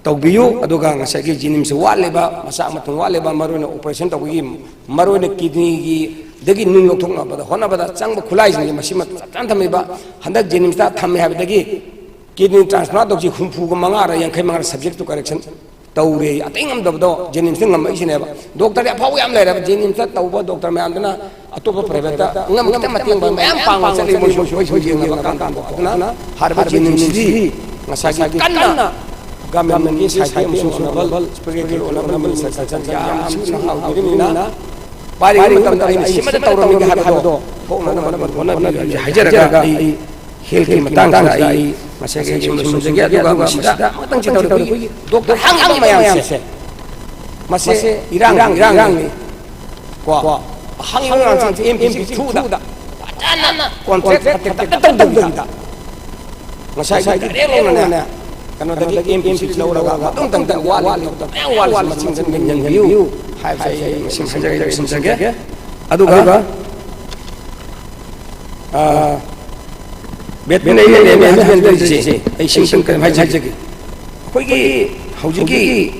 taubiyu aduga ngasagi jinim se waleba masa matung waleba maruna operation taugi maruna kidney gi dagi nung lok thokna bada hona bada changba khulai jing masima tan thamiba handak jinim sta thamme ha dagi kidney transplant doji humpu ga manga ra yankhai manga subject to correction tawre atingam dabdo jinim sing ngam isine ba doctor ya phaw yam laira jinim sta tawba doctor ma amdana atopa private ngam ngam mating ba mayam pang chali mo soi ngam kan kan na harba jinim si ngasagi kanna government ki side honorable spiritual honorable section ya am na pari matam da simada tawrami ga hado hona hajaraga health ki matang ai masage sumsage aduga masida matang ci tawri doctor hang mayam se mase irang ni kwa hang irang ci MP2 da padana contract tak masage relo na karena dari MP lauraga tung tang tang wal macing yang view hai simsaga aduga bet bene ne ai simsan kan hai jagi khoigi haujiki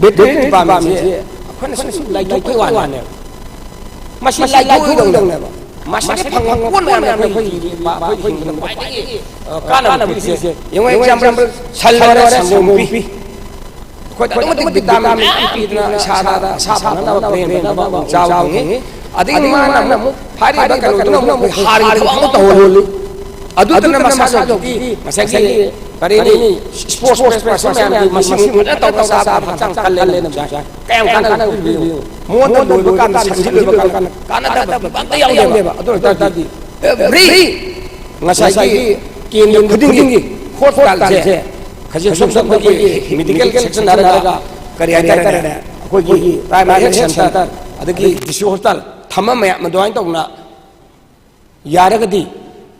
bet ba ma se khon lai kai wan ne mashi lai dong ne ba masih panggung pun mana khoi ba khoi kana pise yang example salwara samumpi khoi tong bitam pi na sada sa na train na ba jaw ngi ading mana mu hari ba kanu no hari ba to holi adu tan masa jogi masagi pare ni sports person yang masih muda tahu sa phachang kalle na ja kayang kana mo na lo kan sanjil kan kana da banta yang ba adu tadi every ngasagi kin khuding hospital je khaji sum medical section daraga kariya khoi primary center adagi disu hospital thamma ma doin tawna yaragadi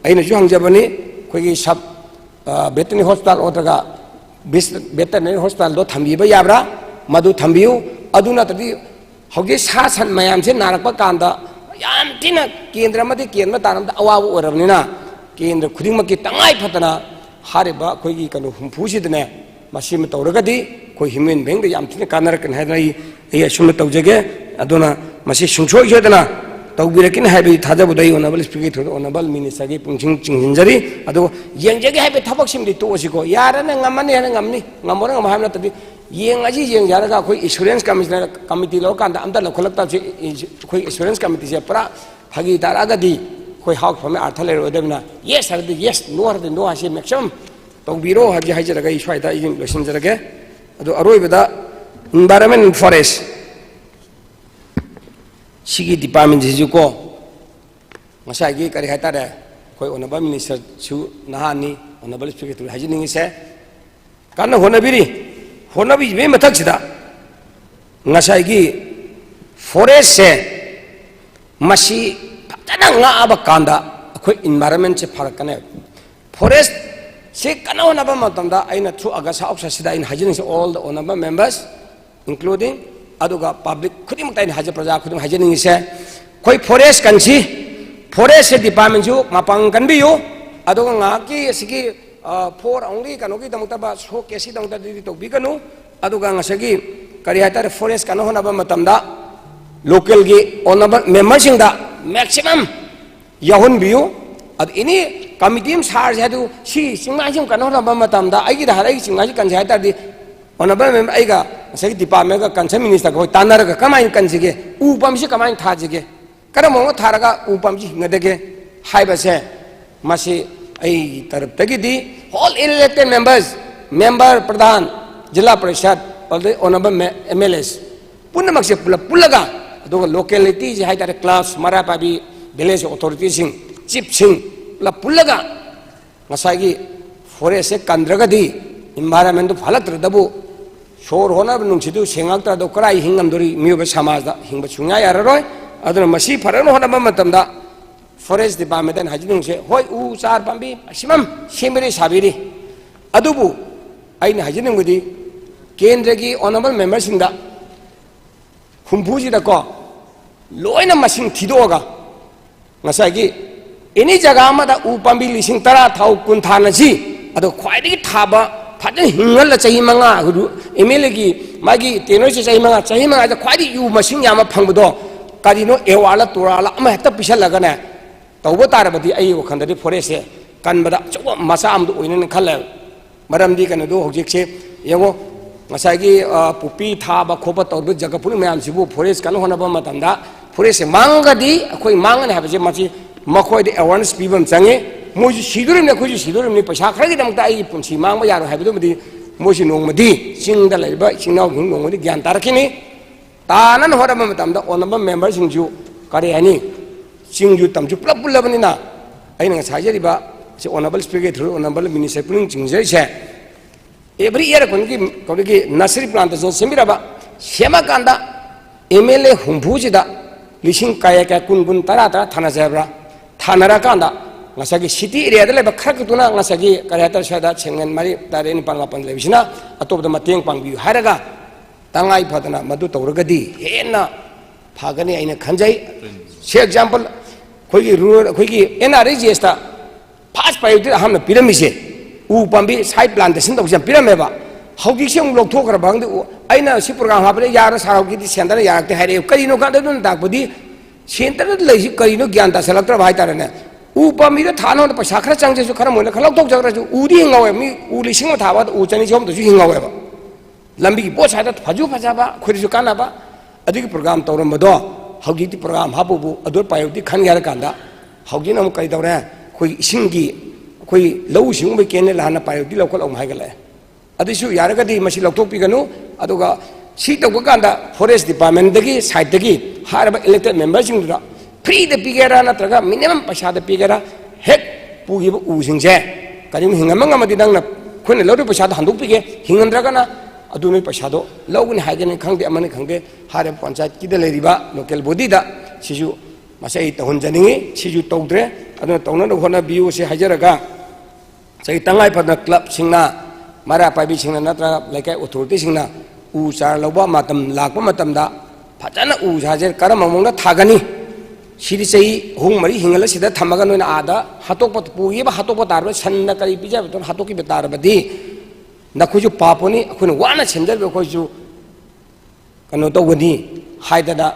aina ju hangjabani khoi sab veterinary hospital otraga veterinary hospital do thambiba yabra madu thambiu aduna tadi hoge sa san mayam se narakpa kanda yam tina kendra madi kendra tanam da awa orabnina kendra khuding ma ki tangai phatana hariba khoi gi kanu humpusi dene masim tawragadi khoi human being da yam tina kanarakan hadai ai asum tawjage aduna masi sungchoi jodana tawbirakin haibi thajabudai honorable speaker honorable minister gi pungching chingjari adu yengjage haibi thabak simdi to osiko yarana ngamani hana ngamni ngamora ngam hamna tadi yeng aji yeng jaraga khoi insurance commissioner committee lo kan da amda lokholakta khoi insurance committee se pra phagi taraga di khoi hawk phame arthale rodemna yes har di yes no har di no ase maximum tawbiro haji hajaraga iswaida yin losin jaraga adu aroi beda environment and forest sigi department ji ko masai gi kari hata da koi honorable minister chu nahani honorable speaker hajining se kana honabi be mathak sida ngasai gi forest se masi patana nga aba kanda koi environment se pharak kana forest se kana honaba matamda aina through agasa opsa sida in hajining se all the honorable members including aduga public khudim tain haja praja khudim hajaning se koi forest kansi forest department ju mapang kan biu aduga nga ki sigi for only kanogi damta ba so kesi damta di to bikanu aduga nga sagi kariatar forest kanu hona ba matamda local gi onaba member sing da maximum yahun biu ad ini committee sar jadu si singai jum kanu hona ba matamda agi da harai singai kan jai tar di honorable member aiga sagi department ka kansa minister ko tanaraga kamai kanjige upam si kamai thajige karamo tharaga upam si ngadege haiba se masi ai tarap tagi di all elected members member pradhan jilla parishad all the honorable MLAs punna makse pulaga do locality ji haidare class marapabi village authorities sing chief sing pulaga ngasagi forest kandraga di environment phalatra dabu shor hona nungsidu sengakta do krai hingam dori miyoba samajda hingba chungya yararoi aduna masi farano hona matamda forest department and hajinung se hoi u char pambi maximum semiri sabiri adubu aina hajinung gudi kendra gi honorable members inda humpuji da ko loina masing thidoga ngasai gi ini jaga amada u pambi lising tara thau kun thana ji adu khwai digi thaba फजन हिंगल चाही मंगा MLA की मागी तेनोर से चाही मंगा ख्वाई you मसिंग याम फंगबदो करीनो एवाला तुराला अमा हेक्ता पिसलगने तौब तारबदी अई वखंददी forest से कनबदा चौ मसा आमदो ओइनन खल्ले मरमदी कनदो हौजिकसे यंगो ngसागी पुपी थाबा खोबा तौब जगह पुनि मयाम सिबु फॉरेस्ट कन होनबा मतंदा फॉरेस्ट मांगदी अखोई मांगने हाबजे मची मखोयदे अवेयरनेस पीबम चंगे मोजि सिदुरिमने खोजि सिदुरिमने पैसा खरगी दमता आई पुंसी मांगबा यारो हाबदुमदी मोजि नोंगमदी चिंगदा लेबा चिंगनाव हिंग नोंगमदी ज्ञान तारखिनी तानन होरबा मतंदा ओनबा मेंबर सिंजु करे हनी चिंगजु तमजु पुलप पुलबनिना अइना ngसाइजरिबा से honourable speaker through honourable minister पुलिंग चिंगजैसे एवरी ईयर कोनगी नर्सरी प्लांट जो सेमिराबा सेमा कांदा एमएलए हुंफुजिदा लिसिंग काया का कुन तरा तरा थाना जाबरा थानारा कांदा ngसागी सिटी एरिया दे लेबा खरकतुना ngसागी कराता सादा छेंगन मारी तारे नि पांगा पन लेबिसना अतोबदा मतेंग पांगबि हारगा तंगाई फदना मदु तौरगदी हेना फागनी आइना खंजै से एग्जांपल खोगी रूरल खोगी एनआरजीएस ता फास्ट प्रायोरिटी हमना पिरमिसे उ पांबी साइड प्लांटेशन तौजम पिरमेबा हौगिसे उम लोकथोखरा बांगदे आइना सि प्रोग्राम हाबले यार सारावगी सेंटर यारते हारे करिनो कादन दाकबदी सेंटर लैसि करिनो ज्ञान ता सलक्टर भाई तारने उ पांबी द थानो पैसा खरा चांगजेसु खरा मोले खलौक तोक जगराजु उदी हिंगावे मी उ लिसिंग थाबा उ चनी जोम तजु हिंगावेबा लंबी की पोत साइड फजु फजाबा खुरिजु कानाबा अदिक प्रोग्राम तौरमदो हौगिति प्रोग्राम हाबुबु अदुर पायोति खन यार कांदा हौगिन हम करि दौरे कोई इसिंगी कोई लौ सिंग बे केने लाना पायोति लोकल ओम हाइगले अदिसु यारगदी मसी लौथोकपिगनु अदुगा सी तौगा कांदा फॉरेस्ट डिपार्टमेंट दगी साइड दगी हारबा इलेक्टेड मेंबर सिंगदुरा फ्री द पिगेरा नत्रगा मिनिमम पैसा द पिगेरा हेक पुगिबु उसिंगजे करिम हिंगमंगमदि दंगना खोने लौदु पैसा द हंदुक पिगे हिंगंद्रगना अदुनै पैसादो लौगनि हाइगनि खंगदे अमनि खंगदे हारे पंचायत किदा लेरिबा लोकल बॉडी दा सिजु मसै तहनजनिंगी सिजु तौद्रे अदुना तौननो होना बियु से हाइजरगा सै तंगाई फदना क्लब सिंगना मारा पाइबि सिंगना नत्रा लेकाय अथॉरिटी सिंगना उ चार लौबा मतम लाकबा मतमदा फजना उ जाजेर करम ममंगना थागनी सिरि सै हुंग मरि हिंगला सिदा थमगा नोना आदा हतोपत पुयेबा हतोपत तारबा सन्ना करि पिजा बतन हतोकि बेतारबदी नखुजु पापोनी अखुन वाना सेंदर खौजु कनो तौगनी हाइदना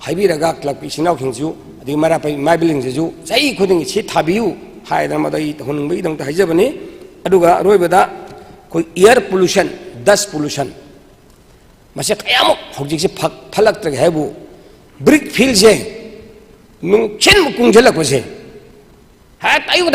हाइबिरगा क्लब की सिनाव खिंजु अदि मरा पै माइबिलिंग जु सही खुदिंग सि थाबियु हाइदना मदई हुनबई दंग हाइजबनी अदुगा रोइबदा कोई एयर पोल्यूशन डस्ट पोल्यूशन मसे कयामु हौजिक से फलक्त्र हैबु ब्रिक फील्ड से नुंग छेन कुंजलक बसे हा तायु